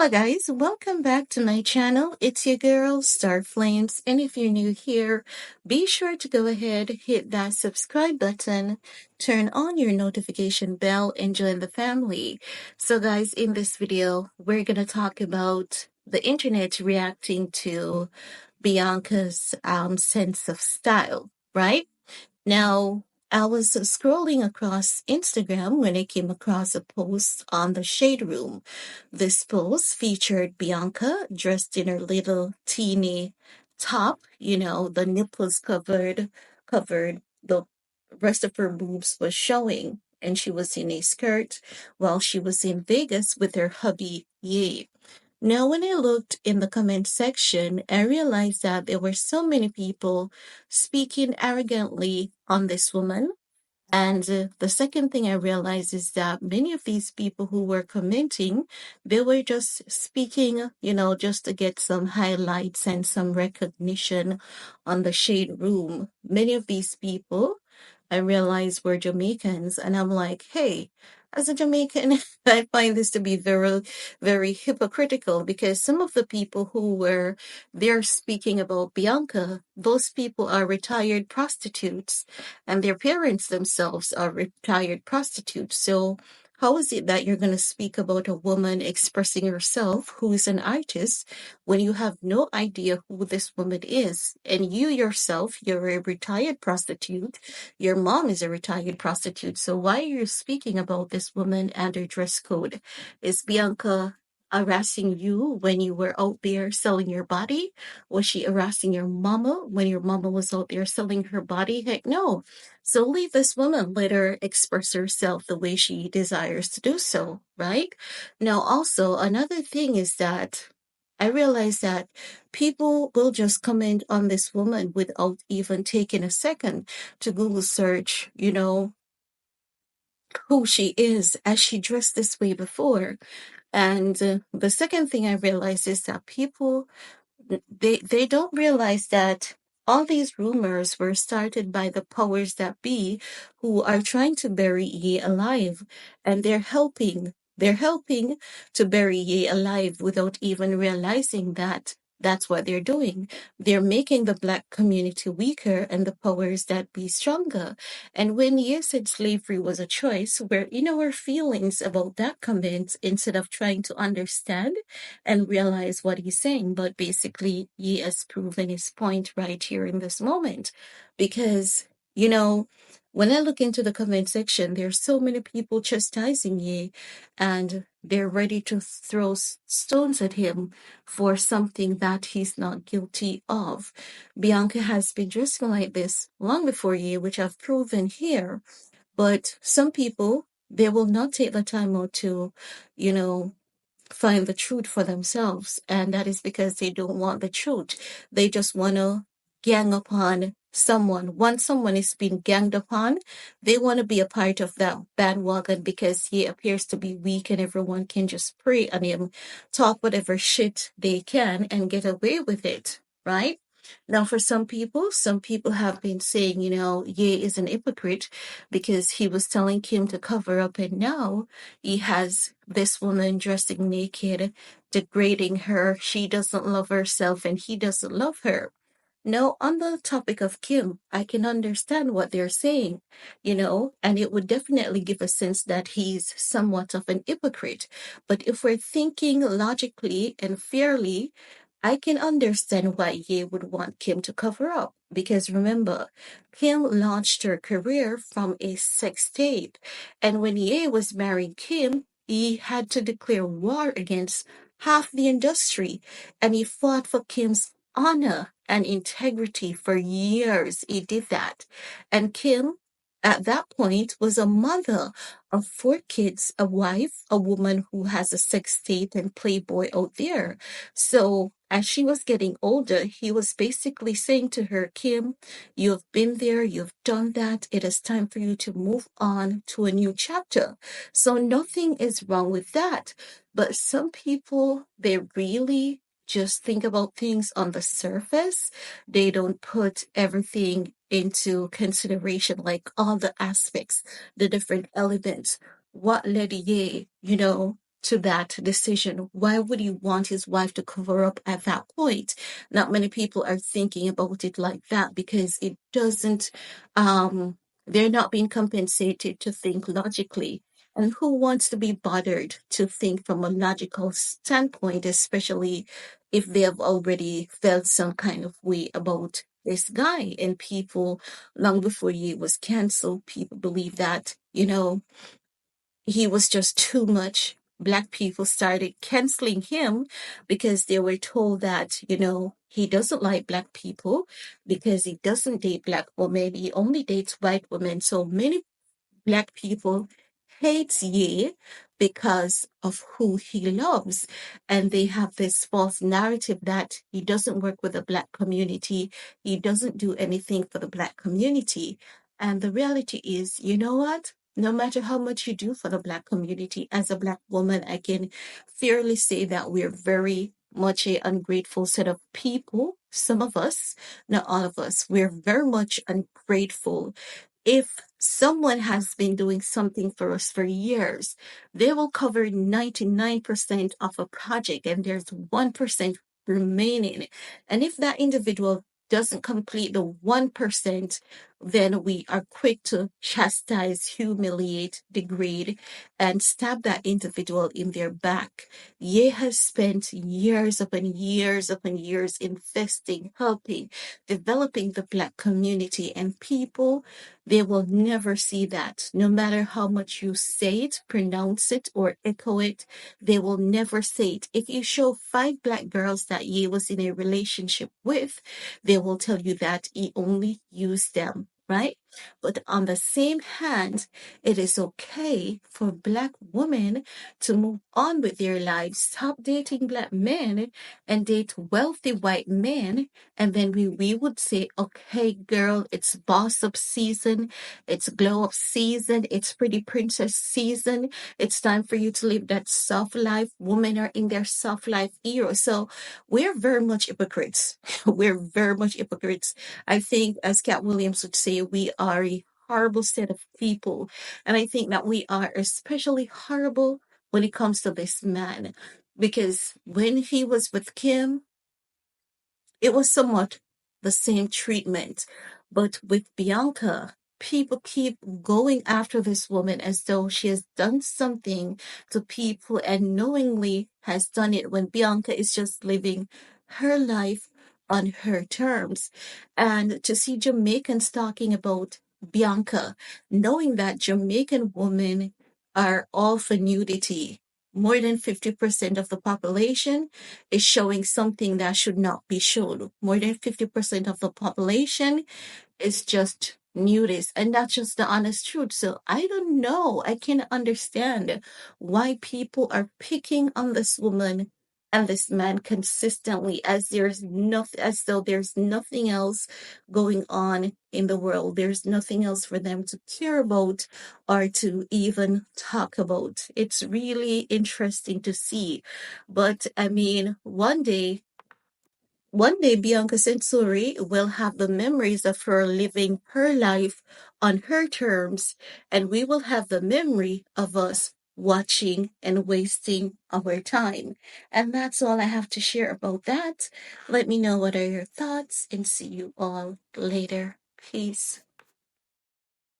Hi guys, welcome back to my channel. It's your girl, Star Flames, and if you're new here, be sure to go ahead, hit that subscribe button, turn on your notification bell, and join the family. So guys, in this video, we're gonna talk about the internet reacting to Bianca's sense of style, right? Now, I was scrolling across Instagram when I came across a post on the Shade Room. This post featured Bianca dressed in her little teeny top, the nipples covered, the rest of her boobs was showing, and she was in a skirt while she was in Vegas with her hubby, Ye. Now, when I looked in the comment section, I realized that there were so many people speaking arrogantly on this woman. And the second thing I realized is that many of these people who were commenting, they were just speaking, just to get some highlights and some recognition on the Shade Room. Many of these people I realized were Jamaicans, and I'm like, hey, as a Jamaican, I find this to be very, very hypocritical because some of the people who were there speaking about Bianca, those people are retired prostitutes, and their parents themselves are retired prostitutes. So, how is it that you're going to speak about a woman expressing herself who is an artist when you have no idea who this woman is? And you yourself, you're a retired prostitute. Your mom is a retired prostitute. So, why are you speaking about this woman and her dress code? Is Bianca harassing you when you were out there selling your body? Was she harassing your mama when your mama was out there selling her body? Heck no. So leave this woman, let her express herself the way she desires to do so, right? Now, also, another thing is that I realize that people will just comment on this woman without even taking a second to Google search, who she is as she dressed this way before. And the second thing I realized is that people they don't realize that all these rumors were started by the powers that be who are trying to bury Ye alive, and they're helping to bury Ye alive without even realizing that that's what they're doing. They're making the black community weaker and the powers that be stronger. And when Ye said slavery was a choice, we're in our feelings about that comment instead of trying to understand and realize what he's saying. But basically, he has proven his point right here in this moment. Because, when I look into the comment section, there's so many people chastising Ye and they're ready to throw stones at him for something that he's not guilty of. Bianca has been dressing like this long before Ye, which I've proven here. But some people, they will not take the time out to, you know, find the truth for themselves. And that is because they don't want the truth. They just want to gang upon someone. Once someone is being ganged upon, they want to be a part of that bandwagon because he appears to be weak and everyone can just prey on him, talk whatever shit they can and get away with it, right? Now, for some people have been saying, Ye is an hypocrite because he was telling Kim to cover up, and now he has this woman dressing naked, degrading her. She doesn't love herself and he doesn't love her. Now, on the topic of Kim, I can understand what they're saying, and it would definitely give a sense that he's somewhat of an hypocrite. But if we're thinking logically and fairly, I can understand why Ye would want Kim to cover up. Because remember, Kim launched her career from a sex tape. And when Ye was marrying Kim, he had to declare war against half the industry. And he fought for Kim's honor and integrity for years. He did that. And Kim, at that point, was a mother of 4 kids, a wife, a woman who has a sex tape and playboy out there. So as she was getting older, he was basically saying to her, Kim, you've been there, you've done that. It is time for you to move on to a new chapter. So nothing is wrong with that. But some people, they really just think about things on the surface. They don't put everything into consideration, like all the aspects, the different elements. What led Ye, to that decision? Why would he want his wife to cover up at that point? Not many people are thinking about it like that because it doesn't, they're not being compensated to think logically. And who wants to be bothered to think from a logical standpoint, especially if they have already felt some kind of way about this guy? And people, long before he was canceled, people believe that, he was just too much. Black people started canceling him because they were told that, he doesn't like black people because he doesn't date black women. He only dates white women. So many black people hates Ye because of who he loves. And they have this false narrative that he doesn't work with the black community. He doesn't do anything for the black community. And the reality is, you know what? No matter how much you do for the black community, as a black woman, I can fairly say that we're very much a ungrateful set of people. Some of us, not all of us, we're very much ungrateful. If someone has been doing something for us for years, they will cover 99% of a project and there's 1% remaining. And if that individual doesn't complete the 1%, then we are quick to chastise, humiliate, degrade, and stab that individual in their back. Ye has spent years upon years upon years investing, helping, developing the black community, and people, they will never see that. No matter how much you say it, pronounce it, or echo it, they will never say it. If you show 5 black girls that Ye was in a relationship with, they will tell you that he only used them, right? But on the same hand, it is okay for black women to move on with their lives, stop dating black men and date wealthy white men. And then we would say, okay, girl, it's boss up season, it's glow up season, it's pretty princess season. It's time for you to live that soft life. Women are in their soft life era. So we're very much hypocrites. We're very much hypocrites. I think, as Cat Williams would say, we are a horrible set of people. And I think that we are especially horrible when it comes to this man. Because when he was with Kim, it was somewhat the same treatment. But with Bianca, people keep going after this woman as though she has done something to people and knowingly has done it when Bianca is just living her life on her terms. And to see Jamaicans talking about Bianca, knowing that Jamaican women are all for nudity. More than 50% of the population is showing something that should not be shown. More than 50% of the population is just nudist, and that's just the honest truth. So I don't know. I can understand why people are picking on this woman and this man consistently, as though there's nothing else going on in the world. There's nothing else for them to care about or to even talk about. It's really interesting to see. But I mean, one day, Bianca Censori will have the memories of her living her life on her terms, and we will have the memory of us watching and wasting our time. And that's all I have to share about that. Let me know what are your thoughts, and see you all later. Peace.